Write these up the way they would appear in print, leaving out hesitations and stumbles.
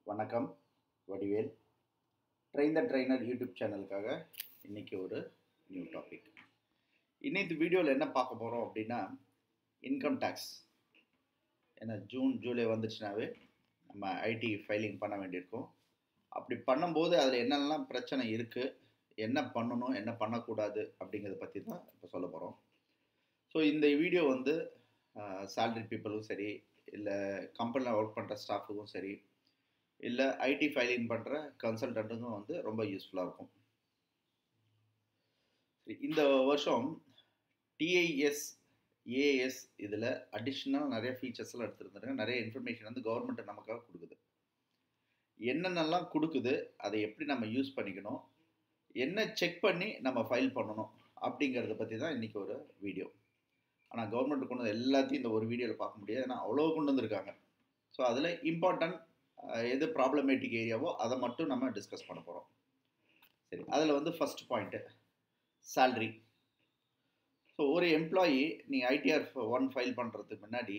வணக்கம். Vadivel train the trainer YouTube சேனலுக்காக இன்றைக்கி ஒரு நியூ டாபிக். இன்னைக்கு வீடியோவில் என்ன பார்க்க போகிறோம் அப்படின்னா இன்கம் டேக்ஸ். ஏன்னா ஜூன் ஜூலை வந்துச்சுனாவே நம்ம ஐடி ஃபைலிங் பண்ண வேண்டியிருக்கும். அப்படி பண்ணும்போது அதில் என்னெல்லாம் பிரச்சனை இருக்குது, என்ன பண்ணணும் என்ன பண்ணக்கூடாது அப்படிங்கிறத பற்றி தான் இப்போ சொல்ல போகிறோம். ஸோ இந்த வீடியோ வந்து சேலரி பீப்புளுக்கும் சரி, இல்லை கம்பெனியில் ஒர்க் பண்ணுற ஸ்டாஃபுக்கும் சரி, இல்லை ஐடி ஃபைலிங் பண்ணுற கன்சல்டண்ட்டுக்கும் வந்து ரொம்ப யூஸ்ஃபுல்லாக இருக்கும். இந்த வருஷம் டிஐஎஸ் ஏஎஸ் இதில் அடிஷ்னலாக நிறைய ஃபீச்சர்ஸ்லாம் எடுத்துருந்துருங்க. நிறைய இன்ஃபர்மேஷன் வந்து கவர்மெண்ட் நமக்காக கொடுக்குது. என்னென்னலாம் கொடுக்குது, அதை எப்படி நம்ம யூஸ் பண்ணிக்கணும், என்ன செக் பண்ணி நம்ம ஃபைல் பண்ணணும் அப்படிங்கிறத பற்றி தான் இன்றைக்கி ஒரு வீடியோ. ஆனால் கவர்மெண்ட் கொண்டு வந்து எல்லாத்தையும் இந்த ஒரு வீடியோவில் பார்க்க முடியாது, ஏன்னா அவ்வளோ கொண்டு வந்திருக்காங்க. ஸோ அதில் இம்பார்ட்டன்ட் எது ப்ராப்ளமேட்டிக் ஏரியாவோ அதை மட்டும் நம்ம டிஸ்கஸ் பண்ண போகிறோம். சரி, அதில் வந்து ஃபஸ்ட் பாயிண்ட்டு சேல்ரி. ஸோ ஒரு எம்ப்ளாயி நீங்கள் ஐடிஆர் 1 ஃபைல் பண்ணுறதுக்கு முன்னாடி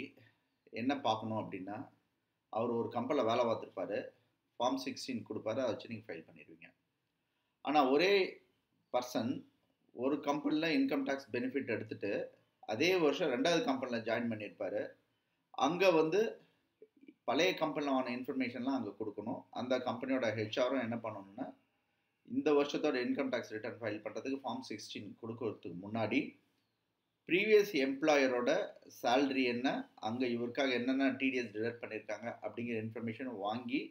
என்ன பார்க்கணும் அப்படின்னா, அவர் ஒரு கம்பெனியில் வேலை பார்த்துருப்பாரு, ஃபார்ம் 16 கொடுப்பாரு, அதை வச்சு நீங்கள் ஃபைல் பண்ணிடுவீங்க. ஆனால் ஒரே பர்சன் ஒரு கம்பெனியில் இன்கம் டேக்ஸ் பெனிஃபிட் எடுத்துகிட்டு அதே வருஷம் 2வது கம்பெனியில் ஜாயின் பண்ணியிருப்பார். அங்கே வந்து பழைய கம்பெனியில் ஆன இன்ஃபர்மேஷன்லாம் அங்கே கொடுக்கணும். அந்த கம்பெனியோட ஹெச்ஆரும் என்ன பண்ணணும்னா, இந்த வருஷத்தோட இன்கம் டேக்ஸ் ரிட்டர்ன் ஃபைல் பண்ணுறதுக்கு ஃபார்ம் 16 கொடுக்கறதுக்கு முன்னாடி ப்ரீவியஸ் எம்ப்ளாயரோட சேல்ரி என்ன, அங்கே இவருக்காக என்னென்ன டிடிஎஸ் டிடக்ட் பண்ணியிருக்காங்க அப்படிங்கிற இன்ஃபர்மேஷன் வாங்கி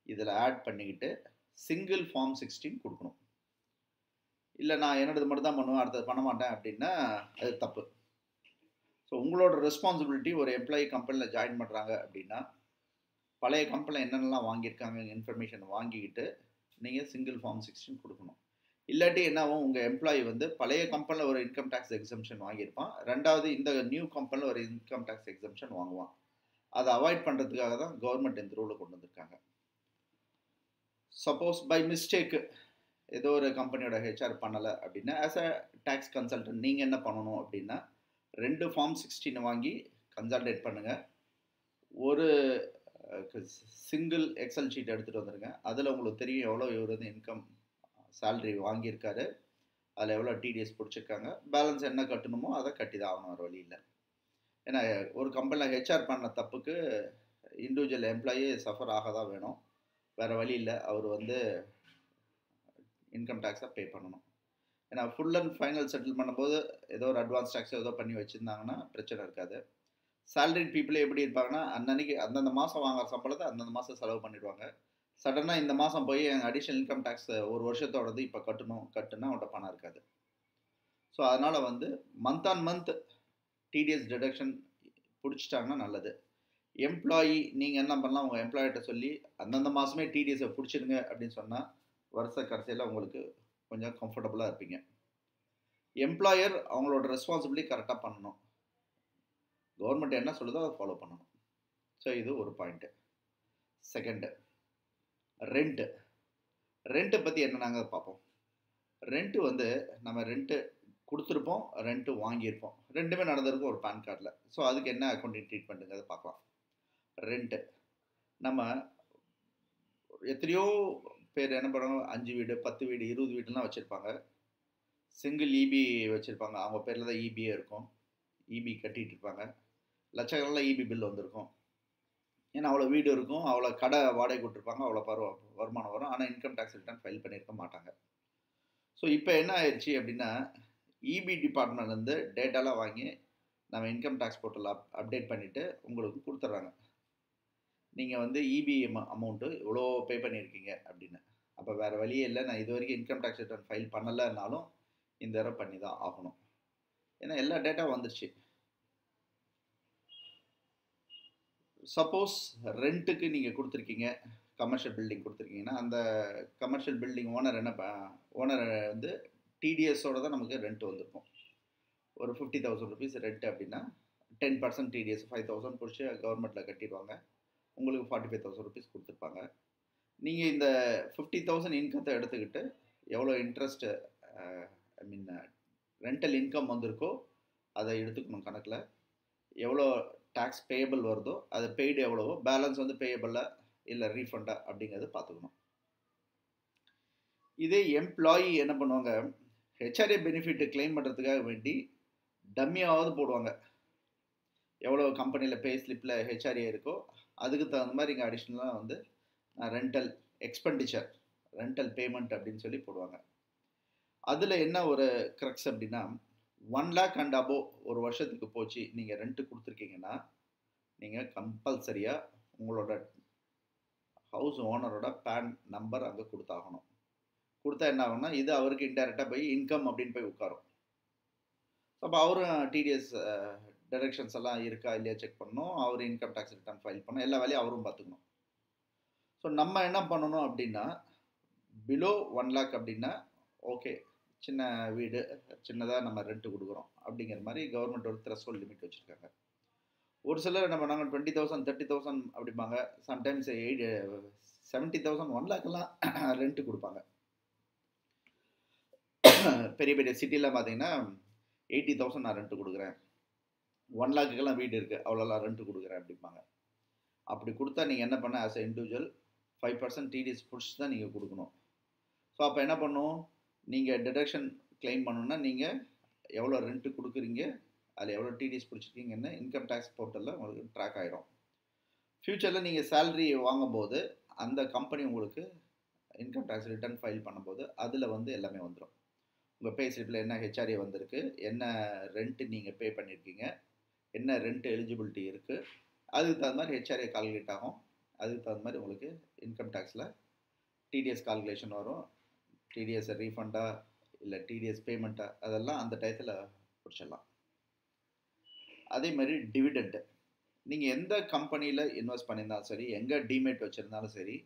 இதில் ஆட் பண்ணிக்கிட்டு சிங்கிள் ஃபார்ம் 16 கொடுக்கணும். இல்லை நான் என்னோடது மட்டும் தான் பண்ணுவேன், அடுத்தது பண்ண மாட்டேன் அப்படின்னா அது தப்பு. ஸோ உங்களோட ரெஸ்பான்சிபிலிட்டி, ஒரு எம்ப்ளாயி கம்பெனியில் ஜாயின் பண்ணுறாங்க அப்படின்னா பழைய கம்பெனியில் என்னென்னலாம் வாங்கியிருக்காங்க இன்ஃபர்மேஷன் வாங்கிக்கிட்டு நீங்கள் சிங்கிள் ஃபார்ம் 16 கொடுக்கணும். இல்லாட்டி என்னாவும், உங்கள் எம்ப்ளாயி வந்து பழைய கம்பெனியில் ஒரு இன்கம் டேக்ஸ் எக்ஸம்ஷன் வாங்கியிருப்பான், 2வது இந்த நியூ கம்பெனியில் ஒரு இன்கம் டேக்ஸ் எக்ஸம்ஷன் வாங்குவான். அதை அவாய்ட் பண்ணுறதுக்காக தான் கவர்மெண்ட் இந்த ரூலை கொண்டு வந்திருக்காங்க. சப்போஸ் பை மிஸ்டேக்கு ஏதோ ஒரு கம்பெனியோட ஹெச்ஆர் பண்ணலை அப்படின்னா, ஆஸ் அ டேக்ஸ் கன்சல்டன்ட் நீங்கள் என்ன பண்ணணும் அப்படின்னா, 2 ஃபார்ம் 16 வாங்கி கன்சல்டேட் பண்ணுங்கள். ஒரு சிங்கிள் எக்ஸல் ஷீட் எடுத்துகிட்டு வந்துடுங்க. அதில் உங்களுக்கு தெரியும் எவ்வளோ இவர் வந்து இன்கம் சேல்ரி வாங்கியிருக்காரு, அதில் எவ்வளோ டிடிஎஸ் பிடிச்சிருக்காங்க, பேலன்ஸ் என்ன கட்டணுமோ அதை கட்டி தான் ஆகணும், ஒரு வழி இல்லை. ஏன்னா ஒரு கம்பெனியில் ஹெச்ஆர் பண்ண தப்புக்கு இண்டிவிஜுவல் எம்ப்ளாயி சஃபர் ஆக தான் வேணும், வேறு வழி இல்லை. அவர் வந்து இன்கம் டேக்ஸை பே பண்ணணும். ஏன்னா ஃபுல் அண்ட் ஃபைனல் செட்டில் பண்ணும்போது ஏதோ ஒரு அட்வான்ஸ் டேக்ஸ் ஏதோ பண்ணி வச்சுருந்தாங்கன்னா பிரச்சனை இருக்காது. சேலரிட் பீப்புளே எப்படி இருப்பாங்கன்னா, அன்னன்னைக்கு அந்தந்த மாதம் வாங்குற சம்பளத்தை அந்தந்த மாதம் செலவு பண்ணிடுவாங்க. சடனாக இந்த மாதம் போய் எங்கள் அடிஷ்னல் இன்கம் டேக்ஸ் ஒரு வருஷத்தோடது இப்போ கட்டுனா அவன்கிட்ட பணம் இருக்காது. ஸோ அதனால் வந்து month on month TDS deduction பிடிச்சிட்டாங்கன்னா நல்லது. எம்ப்ளாயி நீங்கள் என்ன பண்ணலாம், உங்கள் எம்ப்ளாயிட்ட சொல்லி அந்தந்த மாதமே டிடிஎஸை பிடிச்சிடுங்க அப்படின்னு சொன்னால் வருஷ கடைசியில் உங்களுக்கு கொஞ்சம் கம்ஃபர்டபுளாக இருப்பீங்க. எம்ப்ளாயர் அவங்களோட ரெஸ்பான்சிபிலிட்டி கரெக்டாக பண்ணணும், கவர்மெண்ட் என்ன சொல்லுதோ அதை ஃபாலோ பண்ணணும். ஸோ இது ஒரு பாயிண்ட்டு. செகண்டு, ரெண்ட்டு பற்றி என்ன நாங்கள் பார்ப்போம். ரெண்ட்டு வந்து நம்ம ரெண்ட்டு கொடுத்துருப்போம், ரெண்ட்டு வாங்கியிருப்போம், ரெண்டுமே நடந்திருக்கும் ஒரு பேன் கார்டில். ஸோ அதுக்கு என்ன அக்கௌண்டிங் ட்ரீட்மெண்ட்டுங்கிறத பார்க்கலாம். ரெண்ட்டு நம்ம எத்தனையோ பேர் என்ன பண்ணுவாங்க, 5 வீடு 10 வீடு 20 வீடுலாம் வச்சுருப்பாங்க. சிங்கிள் இபி வச்சுருப்பாங்க, அவங்க பேரில் தான் இபியே இருக்கும், இபி கட்டிகிட்டு இருப்பாங்க, லட்சக்கணக்கில் இபி பில் வந்திருக்கும். ஏன்னா அவ்வளோ வீடு இருக்கும், அவ்வளோ கடை வாடகை கொடுத்துருப்பாங்க, அவ்வளோ வருமானம் வரும். ஆனால் இன்கம் டேக்ஸ் ரிட்டர்ன் ஃபைல் பண்ணியிருக்க மாட்டாங்க. ஸோ இப்போ என்ன ஆயிடுச்சு அப்படின்னா, இபி டிபார்ட்மெண்ட்லேருந்து டேட்டாலாம் வாங்கி நம்ம இன்கம் டேக்ஸ் போர்ட்டலில் அப்டேட் பண்ணிவிட்டு உங்களுக்கு கொடுத்துட்றாங்க. நீங்கள் வந்து இபி அமௌண்ட்டு இவ்வளோ பே பண்ணியிருக்கீங்க அப்படின்னு. அப்போ வேறு வழியே இல்லை, நான் இது வரைக்கும் இன்கம் டேக்ஸ் ரிட்டர்ன் ஃபைல் பண்ணலைன்னாலும் இந்த தடவை பண்ணி தான் ஆகணும். ஏன்னா எல்லா டேட்டாவும் வந்துருச்சு. சப்போஸ் ரெண்ட்டுக்கு நீங்கள் கொடுத்துருக்கீங்க, கமர்ஷியல் பில்டிங் கொடுத்துருக்கீங்கன்னா, அந்த கமர்ஷியல் பில்டிங் ஓனர் வந்து டிடிஎஸோடு தான் நமக்கு ரெண்ட் வந்திருக்கும். ஒரு 50,000 ருபீஸ் ரெண்ட் அப்படின்னா 10% டிடிஎஸ் 5,000 பிடிச்சி கவர்மெண்ட்டில் கட்டிடுவாங்க, உங்களுக்கு 45,000 ருபீஸ் கொடுத்துருப்பாங்க. நீங்கள் இந்த 50,000 இன்கத்தை எடுத்துக்கிட்டு எவ்வளோ இன்ட்ரெஸ்ட்டு ரெண்டல் இன்கம் வந்திருக்கோ அதை எடுத்துக்கணும் கணக்கில். எவ்வளோ டேக்ஸ் பேயபிள் வருதோ அது பெய்டு எவ்வளவோ, பேலன்ஸ் வந்து பேயபிளில் இல்லை ரீஃபண்டா அப்படிங்கிறத பார்த்துக்கணும். இதே எம்ப்ளாயி என்ன பண்ணுவாங்க, ஹெச்ஆர்ஏ பெனிஃபிட் கிளைம் பண்ணுறதுக்காக வேண்டி டம்மியாவது போடுவாங்க. எவ்வளோ கம்பெனியில் பே ஸ்லிப்பில் ஹெச்ஆர்ஏ இருக்கோ அதுக்கு தகுந்த மாதிரி இங்கே அடிஷ்னலாக வந்து ரெண்டல் எக்ஸ்பெண்டிச்சர், ரெண்டல் பேமெண்ட் அப்படின்னு சொல்லி போடுவாங்க. அதில் என்ன ஒரு க்ரக்ஸ் அப்படின்னா, 1 lakh அண்ட் அபோவ் ஒரு வருஷத்துக்கு போச்சு நீங்கள் ரெண்ட்டு கொடுத்துருக்கீங்கன்னா, நீங்கள் கம்பல்சரியாக உங்களோட ஹவுஸ் ஓனரோட பேன் நம்பர் அங்கே கொடுத்தாகணும். கொடுத்தா என்ன ஆகும்னா, இது அவருக்கு இன்டைரக்டாக போய் இன்கம் அப்படின்னு போய் உட்காரும். அப்போ அவரும் டிடிஎஸ் டைரக்ஷன்ஸ் எல்லாம் இருக்கா இல்லையா செக் பண்ணணும், அவர் இன்கம் டேக்ஸ் ரிட்டர்ன் ஃபைல் பண்ணணும், எல்லா வேலையும் அவரும் பார்த்துக்கணும். ஸோ நம்ம என்ன பண்ணணும் அப்படின்னா, பிலோ 1 lakh அப்படின்னா ஓகே, சின்ன வீடு, சின்னதாக நம்ம ரெண்ட்டு கொடுக்குறோம் அப்படிங்கிற மாதிரி கவர்மெண்ட் ஒரு த்ரெஷ்ஹோல்ட் லிமிட் வச்சுருக்காங்க. ஒரு சிலர் என்ன பண்ணாங்க 20,000 30,000 அப்படிம்பாங்க, சம்டைம்ஸ் 70,000 1 lakh எல்லாம் ரெண்ட்டு கொடுப்பாங்க. பெரிய பெரிய சிட்டிலாம் பார்த்தீங்கன்னா 80,000 நான் ரெண்ட்டு கொடுக்குறேன், 1 lakhக்கெல்லாம் வீடு இருக்குது அவ்வளோலாம் ரெண்ட்டு கொடுக்குறேன் அப்படிம்பாங்க. அப்படி கொடுத்தா நீங்கள் என்ன பண்ண, ஆஸ் எ இண்டிவிஜுவல் 5% டிடிஎஸ் பிடிச்சி தான் நீங்கள் கொடுக்கணும். ஸோ அப்போ என்ன பண்ணும், நீங்கள் டிடக்ஷன் கிளைம் பண்ணணுன்னா நீங்கள் எவ்வளோ ரெண்ட்டு கொடுக்குறீங்க, அதில் எவ்வளோ டிடிஎஸ் பிடிச்சிருக்கீங்கன்னு இன்கம் டேக்ஸ் போர்ட்டலில் உங்களுக்கு ட்ராக் ஆகிடும். ஃப்யூச்சரில் நீங்கள் சேலரி வாங்கும்போது அந்த கம்பெனி உங்களுக்கு இன்கம் டேக்ஸ் ரிட்டர்ன் ஃபைல் பண்ணும்போது அதில் வந்து எல்லாமே வந்துடும். உங்கள் பே ஸ்லிப்பில் என்ன ஹெச்ஆர்ஏ வந்திருக்கு, என்ன ரெண்ட்டு நீங்கள் பே பண்ணியிருக்கீங்க, என்ன ரெண்ட் எலிஜிபிலிட்டி இருக்குது, அதுக்கு தகுந்த மாதிரி ஹெச்ஆர்ஏ கால்குலேட் ஆகும். அதுக்கு தகுந்த மாதிரி உங்களுக்கு இன்கம் டேக்ஸில் டிடிஎஸ் கால்குலேஷன் வரும். டிடிஎஸ் ரீஃபண்டா இல்லை டிடிஎஸ் பேமெண்ட்டா அதெல்லாம் அந்த டயத்தில் பிடிச்சிடலாம். அதே மாதிரி டிவிடெண்ட்டு, நீங்கள் எந்த கம்பெனியில் இன்வெஸ்ட் பண்ணியிருந்தாலும் சரி, எங்கே டிமேட் வச்சுருந்தாலும் சரி,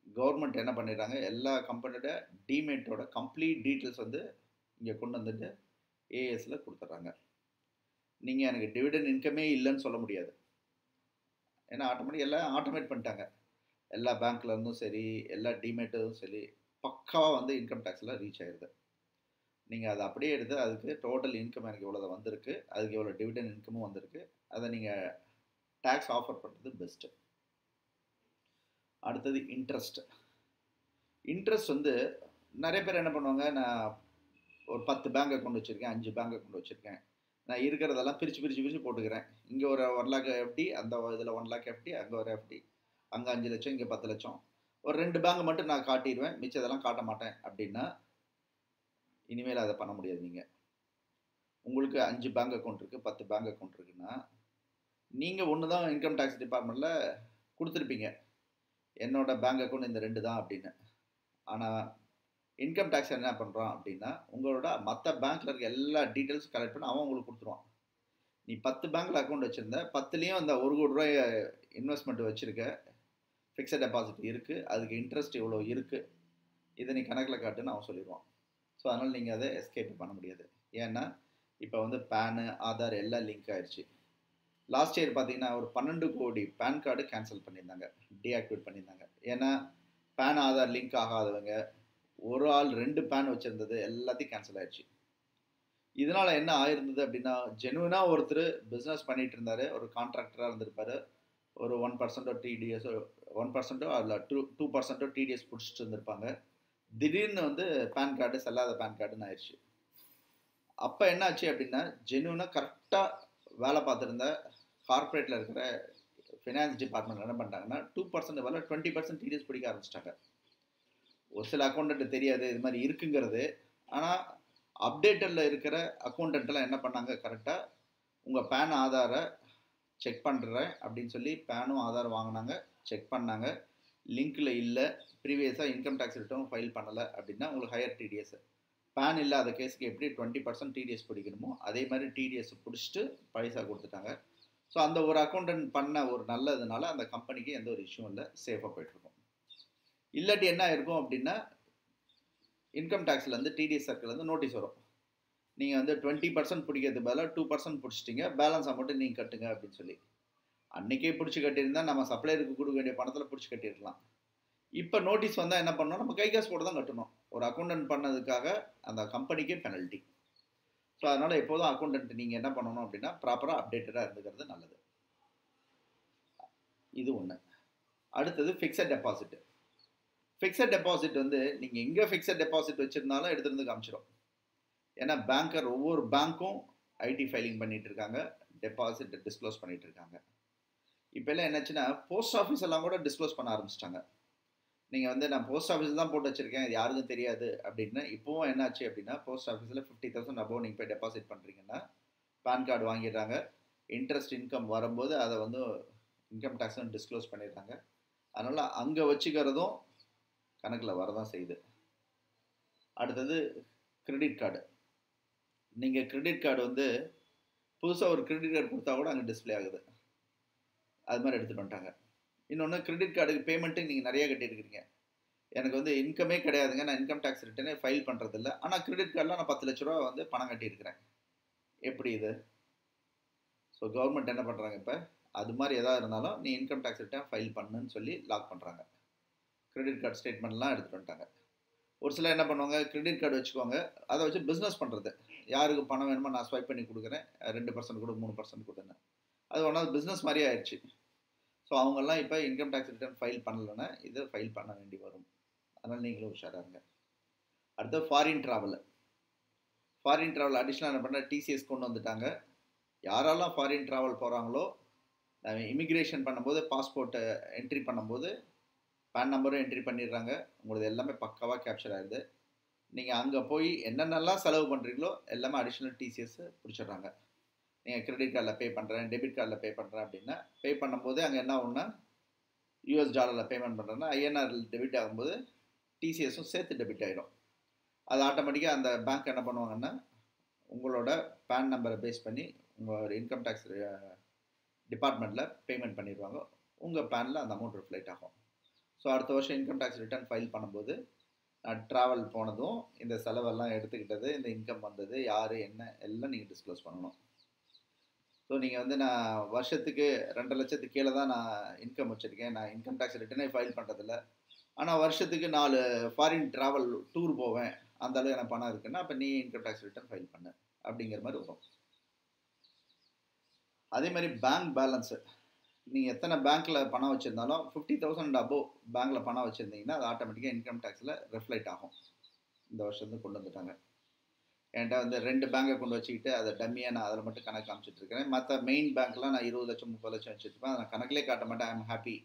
கவர்மெண்ட் என்ன பண்ணிடுறாங்க, எல்லா கம்பெனியோட டிமேட்டோட கம்ப்ளீட் டீட்டெயில்ஸ் வந்து இங்கே கொண்டு வந்துட்டு ஏஎஸில் கொடுத்துட்றாங்க. நீங்கள் எனக்கு டிவிடெண்ட் இன்கமே இல்லைன்னு சொல்ல முடியாது, ஏன்னா ஆட்டோமேட்டிக் எல்லாம் ஆட்டோமேட் பண்ணிட்டாங்க. எல்லா பேங்க்லேருந்தும் சரி, எல்லா டிமேட்டும் சரி, பக்காவாக வந்து இன்கம் டேக்ஸில் ரீச் ஆகிடுது. நீங்கள் அதை அப்படியே எடுத்து அதுக்கு டோட்டல் இன்கம் எனக்கு எவ்வளோ வந்திருக்கு, அதுக்கு எவ்வளோ டிவிடெண்ட் இன்கமும் வந்திருக்கு, அதை நீங்கள் டேக்ஸ் ஆஃபர் பண்ணுறது பெஸ்ட்டு. அடுத்தது இன்ட்ரெஸ்ட். இன்ட்ரெஸ்ட் வந்து நிறைய பேர் என்ன பண்ணுவாங்க, நான் ஒரு 10 பேங்க் அக்கௌண்ட் வச்சுருக்கேன், 5 பேங்க் அக்கௌண்ட் வச்சுருக்கேன், நான் இருக்கிறதெல்லாம் பிரித்து போட்டுக்கிறேன். இங்கே ஒரு 1 lakh எஃப்டி, அந்த இதில் 1 lakh எஃப்டி, அங்கே ஒரு எஃப்டி, அங்கே 5 லட்சம், இங்கே 10 லட்சம், ஒரு 2 பேங்க் மட்டும் நான் காட்டிடுவேன், மிச்சதெல்லாம் காட்ட மாட்டேன் அப்படின்னா இனிமேல் அதை பண்ண முடியாது. நீங்கள் உங்களுக்கு 5 பேங்க் அக்கௌண்ட் இருக்குது, 10 பேங்க் அக்கௌண்ட் இருக்குன்னா நீங்கள் ஒன்று தான் இன்கம் டேக்ஸ் டிபார்ட்மெண்ட்டில் கொடுத்துருப்பீங்க, என்னோட பேங்க் அக்கௌண்ட் இந்த 2 தான் அப்படின்னு. ஆனால் இன்கம் டேக்ஸ் என்ன பண்ணுறான் அப்படின்னா, உங்களோட மற்ற பேங்க்கில் இருக்க எல்லா டீட்டெயில்ஸும் கலெக்ட் பண்ணி அவன் உங்களுக்கு கொடுத்துருவான். நீ 10 பேங்க்கில் அக்கௌண்ட் வச்சுருந்த, 10லேயும் அந்த 1 கோடி ரூபாய் இன்வெஸ்ட்மெண்ட் வச்சுருக்க, ஃபிக்ஸட் டெபாசிட் இருக்குது, அதுக்கு இன்ட்ரெஸ்ட் இவ்வளோ இருக்குது, இதை நீ கணக்கில் காட்டுன்னு அவன் சொல்லிடுவான். ஸோ அதனால் நீங்கள் அதை எஸ்கேப் பண்ண முடியாது. ஏன்னா இப்போ வந்து பேனு ஆதார் எல்லாம் லிங்க் ஆயிடுச்சு. லாஸ்ட் இயர் பார்த்தீங்கன்னா ஒரு 12 கோடி பேன் கார்டு கேன்சல் பண்ணியிருந்தாங்க, டீஆக்டிவேட் பண்ணியிருந்தாங்க. ஏன்னா பேன் ஆதார் லிங்க் ஆகாதவங்க, ஒரு ஆள் 2 பேன் வச்சுருந்தது எல்லாத்தையும் கேன்சல் ஆயிடுச்சு. இதனால் என்ன ஆயிருந்தது அப்படின்னா, ஜெனுவனாக ஒருத்தர் பிஸ்னஸ் பண்ணிகிட்டு இருந்தார், ஒரு கான்ட்ராக்டராக இருந்திருப்பார், ஒரு 1% டிடிஎஸ் 1% அதில் 2% டிடிஎஸ் பிடிச்சிட்டு இருந்திருப்பாங்க. திடீர்னு வந்து பேன் கார்டு செல்லாத பேன் கார்டுன்னு ஆயிடுச்சு. அப்போ என்ன ஆச்சு அப்படின்னா, ஜெனுவனாக கரெக்டாக வேலை பார்த்துருந்த கார்பரேட்டில் இருக்கிற ஃபினான்ஸ் டிபார்ட்மெண்ட் என்ன பண்ணிட்டாங்கன்னா 2% வேலை 20% டிடிஎஸ் பிடிக்க ஆரம்பிச்சிட்டாங்க. ஒரு சில அக்கௌண்டன்ட் தெரியாது இது மாதிரி இருக்குங்கிறது. ஆனால் அப்டேட்டரில் இருக்கிற அக்கௌண்டன்ட்லாம் என்ன பண்ணாங்க, கரெக்டாக உங்கள் பேன் ஆதாரை செக் பண்ணுறேன் அப்படின்னு சொல்லி பேனும் ஆதார் வாங்கினாங்க, செக் பண்ணாங்க, லிங்க்கில் இல்லை, ப்ரீவியஸாக இன்கம் டேக்ஸ் ரிட்டர்ன் ஃபைல் பண்ணலை அப்படின்னா உங்களுக்கு ஹையர் டிடிஎஸ். பேன் இல்லாத கேஸுக்கு எப்படி 20% டிடிஎஸ் பிடிக்கணுமோ அதே மாதிரி டிடிஎஸ் பிடிச்சிட்டு பைசா கொடுத்துட்டாங்க. ஸோ அந்த ஒரு அக்கௌண்டன்ட் பண்ண ஒரு நல்லதுனால அந்த கம்பெனிக்கு எந்த ஒரு இஷ்யூவும் இல்லை, சேஃபாக போய்ட்டுருக்கும். இல்லாட்டி என்ன ஆயிருக்கும் அப்படின்னா, இன்கம் டேக்ஸ்லேருந்து டிடிஎஸ் சர்க்கிள்லேருந்து நோட்டீஸ் வரும், நீங்கள் வந்து 20% பிடிக்கிறது பதிலாக 2% பிடிச்சிட்டிங்க, பேலன்ஸ் அமௌண்ட்டு நீங்கள் கட்டுங்க அப்படின்னு சொல்லி. அன்றைக்கே பிடிச்சி கட்டியிருந்தால் நம்ம சப்ளையருக்கு கொடுக்க வேண்டிய பணத்தில் பிடிச்சி கட்டியிருக்கலாம். இப்போ நோட்டீஸ் வந்தால் என்ன பண்ணணும், நம்ம கை காசு போட்டு தான் கட்டணும். ஒரு அக்கௌண்டன்ட் பண்ணதுக்காக அந்த கம்பெனிக்கே பெனல்ட்டி. ஸோ அதனால் எப்போதும் அக்கௌண்டன்ட் நீங்கள் என்ன பண்ணணும் அப்படின்னா ப்ராப்பராக அப்டேட்டடாக இருந்துக்கிறது நல்லது. இது ஒன்று. அடுத்தது ஃபிக்ஸட் டெபாசிட். ஃபிக்ஸட் டெபாசிட் வந்து நீங்கள் எங்கே ஃபிக்ஸட் டெபாசிட் வச்சுருந்தாலும் எடுத்துருந்து காமிச்சிடும். ஏன்னா ஒவ்வொரு பேங்க்கும் ஐடி ஃபைலிங் பண்ணிட்டு இருக்காங்க, டெபாசிட் டிஸ்க்ளோஸ் பண்ணிட்டு இருக்காங்க. இப்போ எல்லாம் என்னாச்சுன்னா போஸ்ட் ஆஃபீஸ் எல்லாம் கூட டிஸ்க்ளோஸ் பண்ண ஆரம்பிச்சிட்டாங்க. நீங்கள் வந்து நான் போஸ்ட் ஆஃபீஸ் தான் போட்டு வச்சுருக்கேன், இது யாருக்கும் தெரியாது அப்படின்னு. இப்போவும் என்னாச்சு அப்படின்னா போஸ்ட் ஆஃபீஸில் 50,000 அபோவ் நீங்கள் போய் டெபாசிட் பண்ணுறீங்கன்னா பேன் கார்டு வாங்கிடுறாங்க. இன்ட்ரெஸ்ட் இன்கம் வரும்போது அதை வந்து இன்கம் டேக்ஸ்னு டிஸ்க்ளோஸ் பண்ணிடுறாங்க. அதனால் அங்கே வச்சுக்கிறதும் கணக்கில் வரதான் செய்யுது. அடுத்தது கிரெடிட் கார்டு. நீங்கள் கிரெடிட் கார்டு வந்து புதுசாக ஒரு கிரெடிட் கார்டு கொடுத்தா கூட அங்கே டிஸ்பிளே ஆகுது. அது மாதிரி எடுத்துகிட்டு வந்துட்டாங்க. இன்னொன்று, கிரெடிட் கார்டுக்கு பேமெண்ட்டு நீங்கள் நிறையா கட்டியிருக்கிறீங்க. எனக்கு வந்து இன்கமே கிடையாதுங்க, நான் இன்கம் டேக்ஸ் ரிட்டனே ஃபைல் பண்ணுறதில்ல, ஆனால் கிரெடிட் கார்டில் நான் 10 லட்ச ரூபா வந்து பணம் கட்டியிருக்கிறேன். எப்படி இது? ஸோ கவர்மெண்ட் என்ன பண்ணுறாங்க, இப்போ அது மாதிரி எதாவது இருந்தாலும் நீ இன்கம் டேக்ஸ் ரிட்டர்ன் ஃபைல் பண்ணுன்னு சொல்லி லாக் பண்ணுறாங்க. கிரெடிட் கார்டு ஸ்டேட்மெண்ட்லாம் எடுத்துகிட்டு வந்துட்டாங்க. ஒரு சிலர் என்ன பண்ணுவாங்க, கிரெடிட் கார்டு வச்சுக்குவாங்க, அதை வச்சு பிஸ்னஸ் பண்ணுறது. யாருக்கு பணம் வேணுமோ நான் ஸ்வைப் பண்ணி கொடுக்குறேன், 2% கொடு 3% கொடுன்னு. அது ஒன்றாவது பிஸ்னஸ் மாதிரியே ஆயிடுச்சு. ஸோ அவங்கெல்லாம் இப்போ இன்கம் டேக்ஸ் ரிட்டர்ன் ஃபைல் பண்ணலைன்னா இதை ஃபைல் பண்ண வேண்டி வரும். அதனால் நீங்களும் உஷாராக இருங்க. அடுத்து ஃபாரின் ட்ராவல். ஃபாரின் ட்ராவல் அடிஷ்னலாக என்ன பண்ண டிசிஎஸ் கொண்டு வந்துட்டாங்க. யாரெல்லாம் ஃபாரின் ட்ராவல் போகிறாங்களோ இமிக்ரேஷன் பண்ணும்போது பாஸ்போர்ட்டை என்ட்ரி பண்ணும்போது பேன் நம்பரும் என்ட்ரி பண்ணிடுறாங்க. உங்களுக்கு எல்லாமே பக்காவாக கேப்சர் ஆகிடுது. நீங்கள் அங்கே போய் என்னென்னலாம் செலவு பண்ணுறீங்களோ எல்லாமே அடிஷ்னல் டிசிஎஸ் பிடிச்சிடுறாங்க. நீங்கள் கிரெடிட் கார்டில் பே பண்ணுறேன், டெபிட் கார்டில் பே பண்ணுறேன் அப்படின்னா பே பண்ணும்போது அங்கே என்ன ஆகும்னா யூஎஸ் டாலரில் பேமெண்ட் பண்ணுறேன்னா ஐஎன்ஆர் டெபிட் ஆகும்போது டிசிஎஸும் சேர்த்து டெபிட் ஆகிடும். அது ஆட்டோமேட்டிக்காக அந்த பேங்க் என்ன பண்ணுவாங்கன்னா உங்களோட பேன் நம்பரை பேஸ் பண்ணி உங்கள் இன்கம் டேக்ஸ் டிபார்ட்மெண்ட்டில் பேமெண்ட் பண்ணிடுவாங்க. உங்கள் பேனில் அந்த அமௌண்ட் ரிஃப்ளெக்ட் ஆகும். ஸோ அடுத்த வருஷம் இன்கம் டேக்ஸ் ரிட்டர்ன் ஃபைல் பண்ணும்போது நான் ட்ராவல் போனதும் இந்த செலவெல்லாம் எடுத்துக்கிட்டது, இந்த இன்கம் வந்தது, யார் என்ன எல்லாம் நீங்கள் டிஸ்க்ளோஸ் பண்ணணும். ஸோ நீங்கள் வந்து நான் வருஷத்துக்கு 2 லட்சத்துக்கு கீழே தான் நான் இன்கம் வச்சுருக்கேன், நான் இன்கம் டேக்ஸ் ரிட்டனே ஃபைல் பண்ணுறதில்ல, ஆனால் வருஷத்துக்கு 4 ஃபாரின் ட்ராவல் டூர் போவேன், அந்த அளவு எனக்கு பணம் இருக்குன்னா அப்போ நீ இன்கம் டேக்ஸ் ரிட்டர்ன் ஃபைல் பண்ணு அப்படிங்கிற மாதிரி வரும். அதே மாதிரி பேங்க் பேலன்ஸு. நீங்கள் எத்தனை பேங்க்கில் பணம் வச்சுருந்தாலும் 50,000 அபோவ் பேங்க்கில் பணம் வச்சுருந்தீங்கன்னா அது ஆட்டோமேட்டிக்காக இன்கம் டேக்ஸில் ரெஃப்ளெக்ட் ஆகும். இந்த வருஷத்துக்கு கொண்டு வந்துட்டாங்க. என்கிட்ட வந்து 2 பேங்கை கொண்டு வச்சுக்கிட்டு அதை டம்மியாக நான் அதில் மட்டும் கணக்கு காமிச்சிட்ருக்கிறேன். மற்ற மெயின் பேங்க்லாம் நான் 20 லட்சம் 30 லட்சம் வச்சுருப்பேன், அதை கணக்கிலே காட்ட மாட்டேன். ஐ எம் ஹாப்பி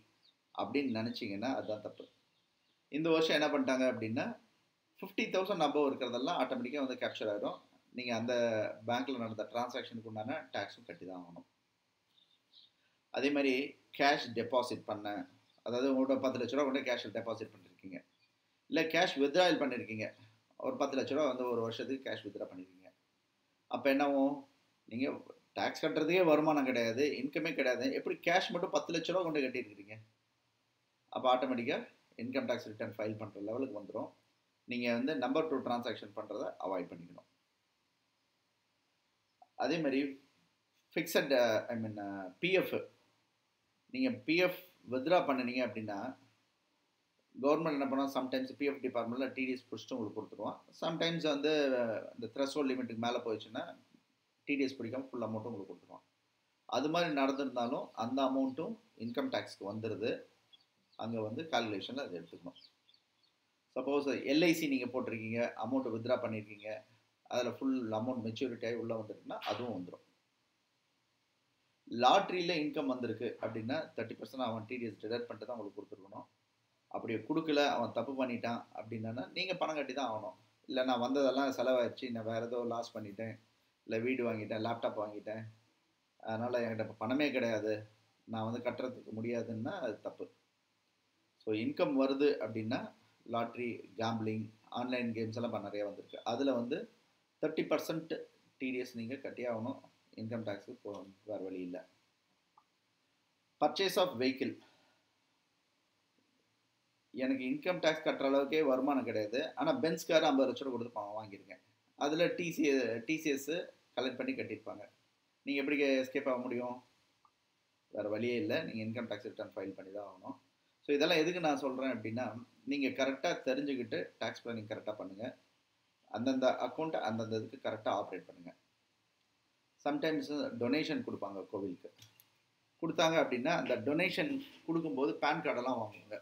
அப்படின்னு நினச்சிங்கன்னா அதுதான் தப்பு. இந்த வருஷம் என்ன பண்ணிட்டாங்க அப்படின்னா 50,000 அபோவ் இருக்கிறதெல்லாம் ஆட்டோமேட்டிக்காக வந்து கேப்சர் ஆகிடும். நீங்கள் அந்த பேங்க்கில் நடந்த டிரான்சாக்ஷனுக்கு உண்டான டேக்ஸும் கட்டி தான் ஆகணும். அதே மாதிரி கேஷ் டெபாசிட் பண்ண, அதாவது உங்களோட 10 லட்ச ரூபா கொண்டு கேஷ் டெபாசிட் பண்ணியிருக்கீங்க, இல்லை கேஷ் வித்ட்ராயல் பண்ணியிருக்கீங்க, ஒரு 10 லட்ச ரூபா வந்து ஒரு வருஷத்துக்கு கேஷ் வித்ட்ரா பண்ணியிருக்கீங்க. அப்போ என்னவும், நீங்கள் டேக்ஸ் கட்டுறதுக்கே வருமானம் கிடையாது, இன்கமே கிடையாது, எப்படி கேஷ் மட்டும் 10 லட்ச ரூபா கொண்டு கட்டியிருக்கிறீங்க? அப்போ ஆட்டோமேட்டிக்காக இன்கம் டேக்ஸ் ரிட்டர்ன் ஃபைல் பண்ணுற லெவலுக்கு வந்துடும். நீங்கள் வந்து நம்பர் 2 டிரான்சாக்ஷன் பண்ணுறதை அவாய்ட் பண்ணிக்கணும். அதே மாதிரி ஃபிக்ஸட் பிஎஃப். நீங்கள் பிஎஃப் வித்ட்ரா பண்ணினீங்க அப்படின்னா கவர்மெண்ட் என்ன பண்ணால் சம்டைம்ஸ் பிஎஃப் டிபார்ட்மெண்ட்டில் டிடிஎஸ் பிடிச்சிட்டு உங்களுக்கு கொடுத்துருவான். சம்டைம்ஸ் வந்து இந்த த்ரெஷ்ஹோல்ட் லிமிட்டுக்கு மேலே போயிடுச்சுன்னா டிடிஎஸ் பிடிக்காமல் ஃபுல் அமௌண்ட்டும் உங்களுக்கு கொடுத்துருவான். அது மாதிரி நடந்திருந்தாலும் அந்த அமௌண்ட்டும் இன்கம் டேக்ஸ்க்கு வந்துடுது. அங்கே வந்து கால்குலேஷனில் அதை எடுத்துக்கணும். சப்போஸ் எல்ஐசி நீங்கள் போட்டிருக்கீங்க, அமௌண்ட்டை வித்ட்ரா பண்ணியிருக்கீங்க, அதில் ஃபுல் அமௌண்ட் மெச்சூரிட்டி ஆகி உள்ளே வந்துருக்குன்னா அதுவும் வந்துடும். லாட்ரியில் இன்கம் வந்திருக்கு அப்படின்னா 30% அவன் டிடிஎஸ் டிடக்ட் பண்ணிட்டு தான் உங்களுக்கு கொடுத்துருக்கணும். அப்படி கொடுக்கல, அவன் தப்பு பண்ணிட்டான் அப்படின்னா நீங்கள் பணம் கட்டி தான் ஆகணும். இல்லை நான் வந்ததெல்லாம் செலவாயிடுச்சு, நான் வேறு ஏதோ லாஸ் பண்ணிட்டேன், இல்லை வீடு வாங்கிட்டேன், லேப்டாப் வாங்கிட்டேன், அதனால் என்கிட்ட இப்போ பணமே கிடையாது, நான் வந்து கட்டுறதுக்கு முடியாதுன்னா அது தப்பு. ஸோ இன்கம் வருது அப்படின்னா லாட்ரி, கேம்பிளிங், ஆன்லைன் கேம்ஸ் எல்லாம் நிறையா வந்திருக்கு, அதில் வந்து 30% டிடிஎஸ் நீங்கள் கட்டி ஆகணும். இன்கம் டேக்ஸுக்கு வேறு வழி இல்லை. Purchase of vehicle. எனக்கு இன்கம் டேக்ஸ் கட்டுற அளவுக்கே வருமானம் கிடையாது, ஆனால் பென்ஸ் கார் 50 லட்சம் கொடுத்து பணம் வாங்கியிருக்கேன், அதில் டிசிஎஸ் கலெக்ட் பண்ணி கட்டியிருப்பாங்க. நீங்கள் எப்படி எஸ்கேப் ஆக முடியும்? வேறு வழியே இல்லை, நீங்கள் இன்கம் டேக்ஸ் ரிட்டர்ன் ஃபைல் பண்ணி தான் ஆகணும். ஸோ இதெல்லாம் எதுக்கு நான் சொல்கிறேன் அப்படின்னா நீங்கள் கரெக்டாக தெரிஞ்சுக்கிட்டு டேக்ஸ் பிளானிங் கரெக்டாக பண்ணுங்கள். அந்தந்த அக்கௌண்ட்டை அந்தந்த இதுக்கு கரெக்டாக ஆப்ரேட் பண்ணுங்கள். சம்டைம்ஸ் டொனேஷன் கொடுப்பாங்க கோவிலுக்கு, கொடுத்தாங்க அப்படின்னா அந்த டொனேஷன் கொடுக்கும்போது பேன் கார்டெல்லாம் வாங்குவாங்க.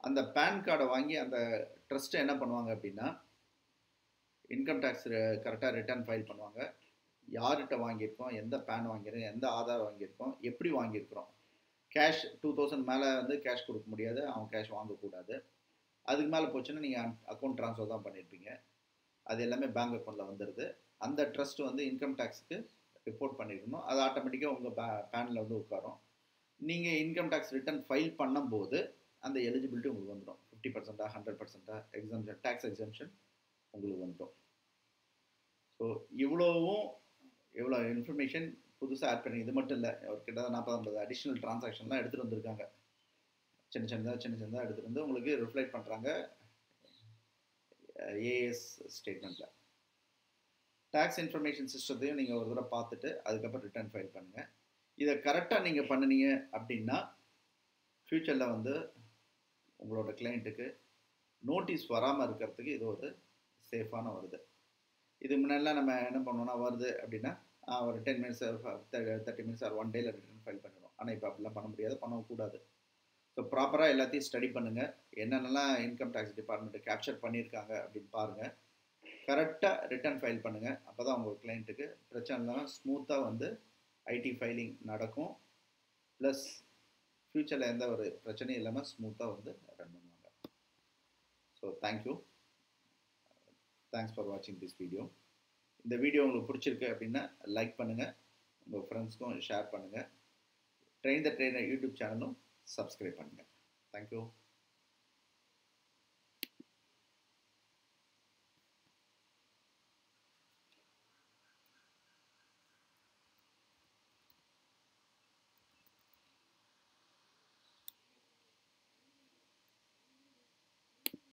அந்த பேன் கார்டை வாங்கி அந்த ட்ரஸ்ட்டை என்ன பண்ணுவாங்க அப்படின்னா இன்கம் டேக்ஸ் கரெக்டாக ரிட்டர்ன் ஃபைல் பண்ணுவாங்க. யார்கிட்ட வாங்கியிருக்கோம், எந்த பேன் வாங்கியிருக்கோம், எந்த ஆதார் வாங்கியிருக்கோம், எப்படி வாங்கியிருக்கிறோம். கேஷ் 2000 மேலே வந்து கேஷ் கொடுக்க முடியாது, அவன் கேஷ் வாங்கக்கூடாது. அதுக்கு மேலே போச்சுன்னா நீங்கள் அக்கௌண்ட் ட்ரான்ஸ்ஃபர் தான் பண்ணியிருப்பீங்க. அது எல்லாமே பேங்க் அக்கௌண்ட்டில் வந்துடுது. அந்த ட்ரஸ்ட் வந்து இன்கம் டேக்ஸுக்கு ரிப்போர்ட் பண்ணியிருக்கணும். அது ஆட்டோமேட்டிக்காக உங்கள் பேனில் வந்து உட்காரும். நீங்கள் இன்கம் டேக்ஸ் ரிட்டர்ன் ஃபைல் பண்ணும்போது அந்த எலிஜிபிலிட்டி உங்களுக்கு வந்துடும். 50% 100% எக்ஸம்ஷன், டேக்ஸ் எக்ஸம்ஷன் உங்களுக்கு வந்துடும். ஸோ எவ்வளோ இன்ஃபர்மேஷன் புதுசாக ஆட் பண்ணி, இது மட்டும் இல்லை, ஒரு கிட்டத்தட்ட 40-50 அடிஷ்னல் ட்ரான்சாக்ஷன்லாம் எடுத்துகிட்டு வந்திருக்காங்க. சின்ன சின்னதாக எடுத்துகிட்டு வந்து உங்களுக்கு ரிஃப்ளெக்ட் பண்ணுறாங்க ஏஎஸ் ஸ்டேட்மெண்ட்டில். டேக்ஸ் இன்ஃபர்மேஷன் சிஸ்டத்தையும் நீங்கள் ஒரு தடவை பார்த்துட்டு அதுக்கப்புறம் ரிட்டர்ன் ஃபைல் பண்ணுங்கள். இதை கரெக்டாக நீங்கள் பண்ணினீங்க அப்படின்னா ஃப்யூச்சரில் வந்து உங்களோட கிளைண்ட்டுக்கு நோட்டீஸ் வராமல் இருக்கிறதுக்கு இது ஒரு சேஃபான வருது. இது முன்னாடிலாம் நம்ம என்ன பண்ணோம்னா வருது அப்படின்னா ஒரு 10 minutes 30 minutes ஆர் 1 டேயில் ரிட்டர்ன் ஃபைல் பண்ணிடுவோம். ஆனால் இப்போ அப்படிலாம் பண்ண முடியாது, பண்ணக்கூடாது. ஸோ ப்ராப்பராக எல்லாத்தையும் ஸ்டடி பண்ணுங்கள். என்னென்னலாம் இன்கம் டேக்ஸ் டிபார்ட்மெண்ட்டு கேப்சர் பண்ணியிருக்காங்க அப்படின்னு பாருங்கள். கரெக்டாக ரிட்டர்ன் ஃபைல் பண்ணுங்கள். அப்போ தான் உங்கள் கிளைண்ட்டுக்கு பிரச்சனை இல்லாமல் ஸ்மூத்தாக வந்து ஐடி ஃபைலிங் நடக்கும். ப்ளஸ் ஃப்யூச்சரில் எந்த ஒரு பிரச்சனையும் இல்லாமல் ஸ்மூத்தாக வந்து ரன் பண்ணுவாங்க. So thank you. தேங்க்ஸ் ஃபார் வாட்சிங் திஸ் வீடியோ. இந்த வீடியோ உங்களுக்கு பிடிச்சிருக்கு அப்படின்னா லைக் பண்ணுங்கள், உங்கள் ஃப்ரெண்ட்ஸ்க்கும் ஷேர் பண்ணுங்கள். ட்ரெயின் த ட்ரெயினர் யூடியூப் சேனலும் சப்ஸ்கிரைப் பண்ணுங்கள். தேங்க்யூ.